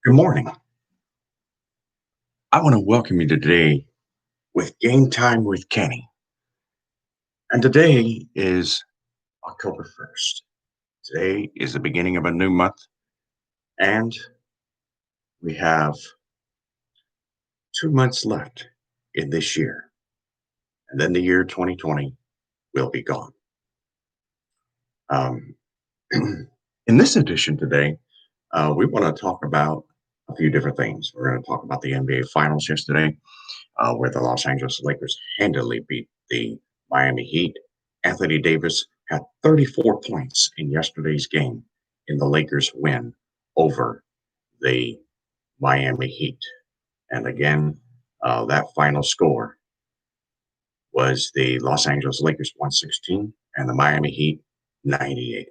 Good morning. I want to welcome you today with Game Time with Kenny. And today is October 1st. Today is the beginning of a new month, and we have 2 months left in this year. And then the year 2020 will be gone. Um, in this edition today, we want to talk about a few different things. We're going to talk about the NBA Finals yesterday, where the Los Angeles Lakers handily beat the Miami Heat. Anthony Davis had 34 points in yesterday's game in the Lakers' win over the Miami Heat. And again, that final score was the Los Angeles Lakers 116 and the Miami Heat 98.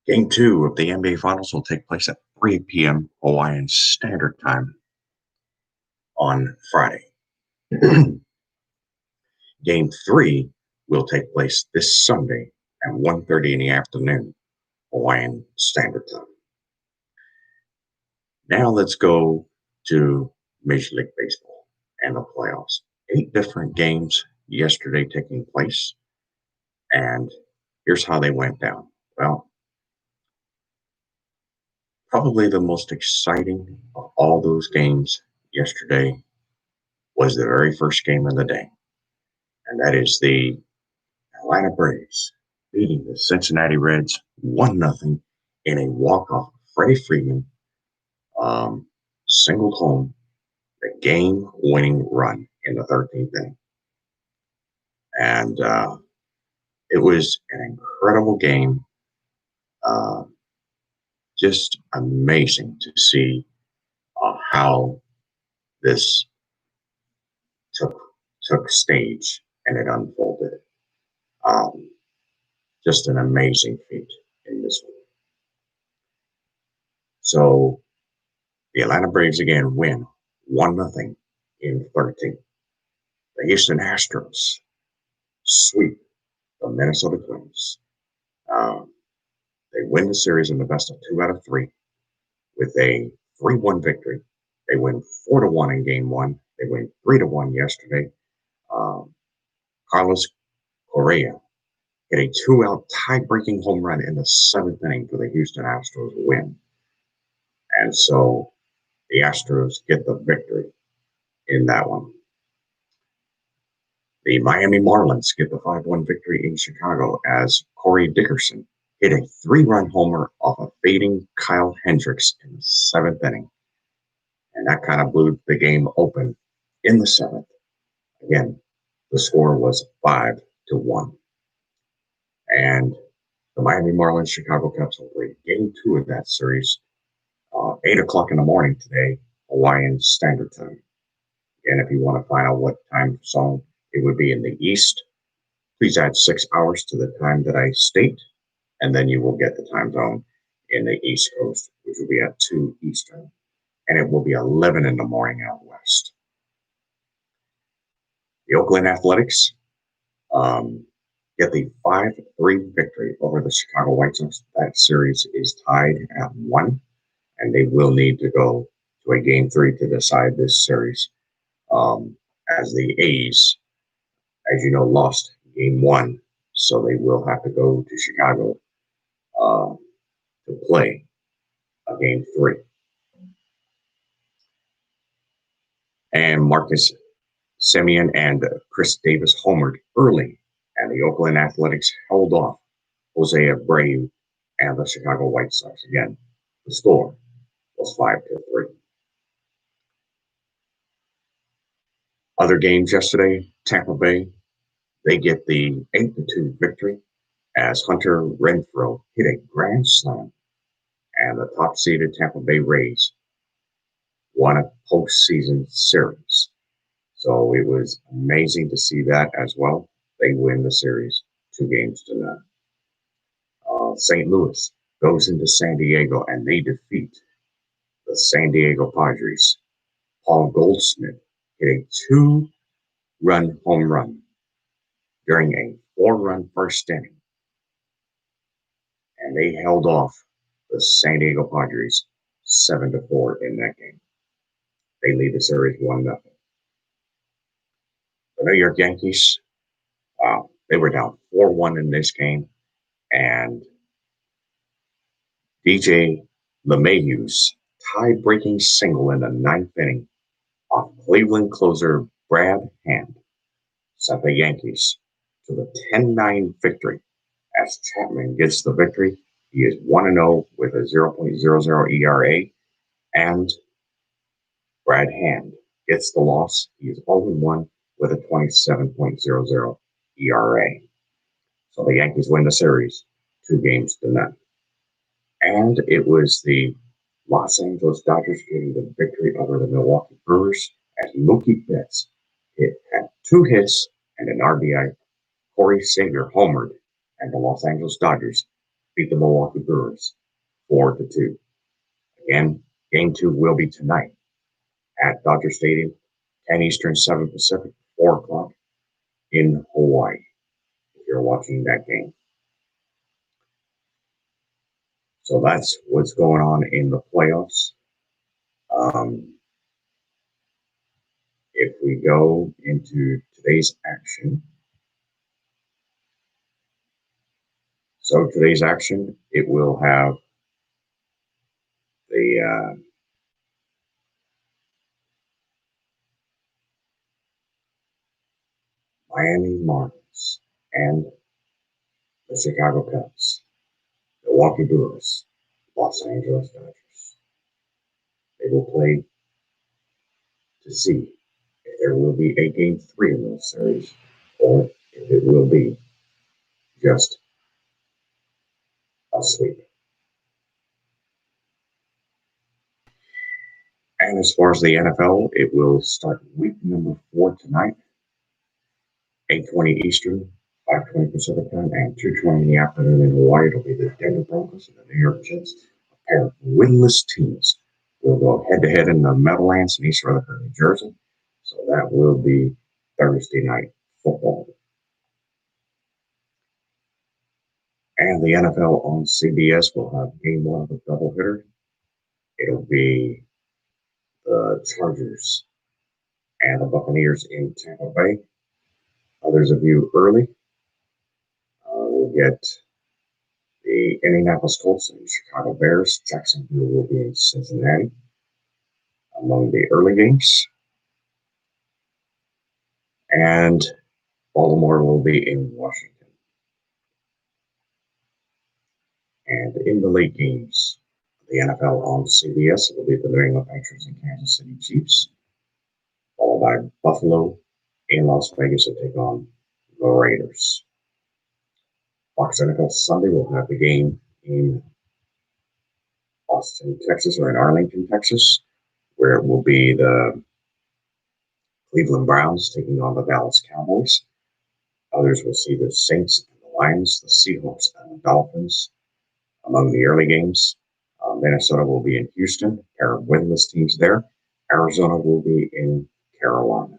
Game two of the NBA Finals will take place at 3 p.m. Hawaiian Standard Time on Friday. Game three will take place this Sunday at 1:30 in the afternoon, Hawaiian Standard Time. Now let's go to Major League Baseball and the playoffs. 8 different games yesterday taking place, and here's how they went down. Well, probably the most exciting of all those games yesterday was the very first game of the day, and that is the Atlanta Braves beating the Cincinnati Reds 1-0 in a walk-off. Freddie Freeman singled home the game-winning run in the 13th inning. And it was an incredible game. Just amazing to see how this took stage and it unfolded. Just an amazing feat in this one. So the Atlanta Braves again win 1-0 in 13. The Houston Astros sweep the Minnesota Twins. They win the series in the best of 2 out of 3 with a 3-1 victory. They win 4-1 in game one. They win 3-1 yesterday. Carlos Correa hit a 2-out tie-breaking home run in the 7th inning for the Houston Astros win. And so the Astros get the victory in that one. The Miami Marlins get the 5-1 victory in Chicago as Corey Dickerson hit a 3-run homer off a fading Kyle Hendricks in the 7th inning. And that kind of blew the game open in the 7th. Again, the score was 5-1. And the Miami Marlins Chicago Cubs will play game 2 of that series, 8 o'clock in the morning today, Hawaiian Standard Time. And if you want to find out what time zone it would be in the East, please add 6 hours to the time that I state, and then you will get the time zone in the East Coast, which will be at 2 Eastern. And it will be 11 in the morning out west. The Oakland Athletics get the 5-3 victory over the Chicago White Sox. That series is tied at 1, and they will need to go to a game 3 to decide this series, as the A's, as you know, lost game 1, so they will have to go to Chicago to play a game 3. And Marcus Semien and Chris Davis homered early, and the Oakland Athletics held off Jose Abreu and the Chicago White Sox. Again, the score was 5-3. Other games yesterday, Tampa Bay, they get the 8-2 victory as Hunter Renfroe hit a grand slam, and the top-seeded Tampa Bay Rays won a postseason series. So it was amazing to see that as well. They win the series 2-0. St. Louis goes into San Diego and they defeat the San Diego Padres. Paul Goldschmidt hit a 2-run home run during a 4-run first inning. And they held off the San Diego Padres 7-4 in that game. They lead the series 1-0. The New York Yankees, they were down 4-1 in this game, and DJ LeMahieu's tie-breaking single in the ninth inning off Cleveland closer Brad Hand sent the Yankees to the 10-9 victory. As Chapman gets the victory, he is 1-0 with a 0.00 ERA, and Brad Hand gets the loss. He is 0-1 with a 27.00 ERA. So the Yankees win the series 2-0. And it was the Los Angeles Dodgers getting the victory over the Milwaukee Brewers as Mookie Betts had 2 hits and an RBI. Corey Seager homered, and the Los Angeles Dodgers beat the Milwaukee Brewers 4-2. Again, Game 2 will be tonight at Dodger Stadium, 10 Eastern, 7 Pacific, 4 o'clock in Hawaii, if you're watching that game. So that's what's going on in the playoffs. If we go into today's action, it will have the Miami Marlins and the Chicago Cubs, Milwaukee Brewers, Los Angeles Dodgers. They will play to see if there will be a Game 3 in this series or if it will be just a sweep. And as far as the NFL, it will start week number 4 tonight, 8:20 Eastern, 5:20 Pacific time, and 2:20 in the afternoon in Hawaii. It'll be the Denver Broncos and the New York Jets, a pair of winless teams. Will go head-to-head in the Meadowlands in East Rutherford, New Jersey. So that will be Thursday night football. And the NFL on CBS will have Game 1 of a doubleheader. It'll be the Chargers and the Buccaneers in Tampa Bay. Others of you early will get the Indianapolis Colts and Chicago Bears. Jacksonville will be in Cincinnati among the early games. And Baltimore will be in Washington. And in the late games, the NFL on CBS, it will be the New England Patriots and Kansas City Chiefs, followed by Buffalo in Las Vegas to take on the Raiders. Fox NFL Sunday will have the game in Austin, Texas, or in Arlington, Texas, where it will be the Cleveland Browns taking on the Dallas Cowboys. Others will see the Saints and the Lions, the Seahawks and the Dolphins among the early games. Minnesota will be in Houston, a pair of winless teams there. Arizona will be in Carolina.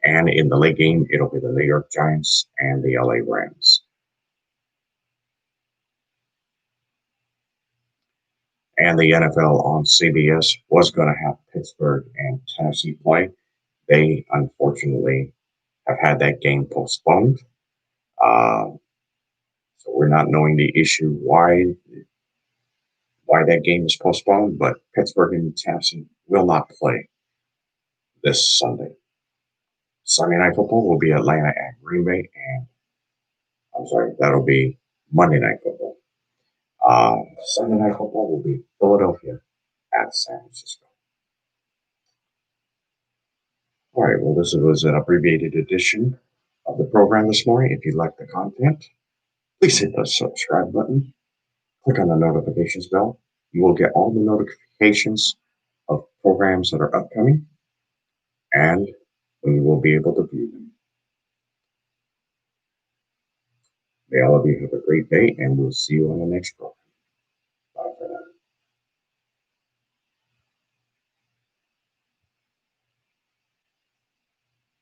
And in the late game, it'll be the New York Giants and the LA Rams. And the NFL on CBS was going to have Pittsburgh and Tennessee play. They unfortunately have had that game postponed. So we're not knowing the issue why that game is postponed, but Pittsburgh and Tennessee will not play this Sunday. Sunday Night Football will be Atlanta at Green Bay, and that'll be Monday Night Football. Sunday Night Football will be Philadelphia at San Francisco. All right, well, this was an abbreviated edition of the program this morning. If you like the content, please hit the subscribe button. Click on the notifications bell. You will get all the notifications of programs that are upcoming, and you will be able to view them. May all of you have a great day, and we'll see you on the next program. Bye for now.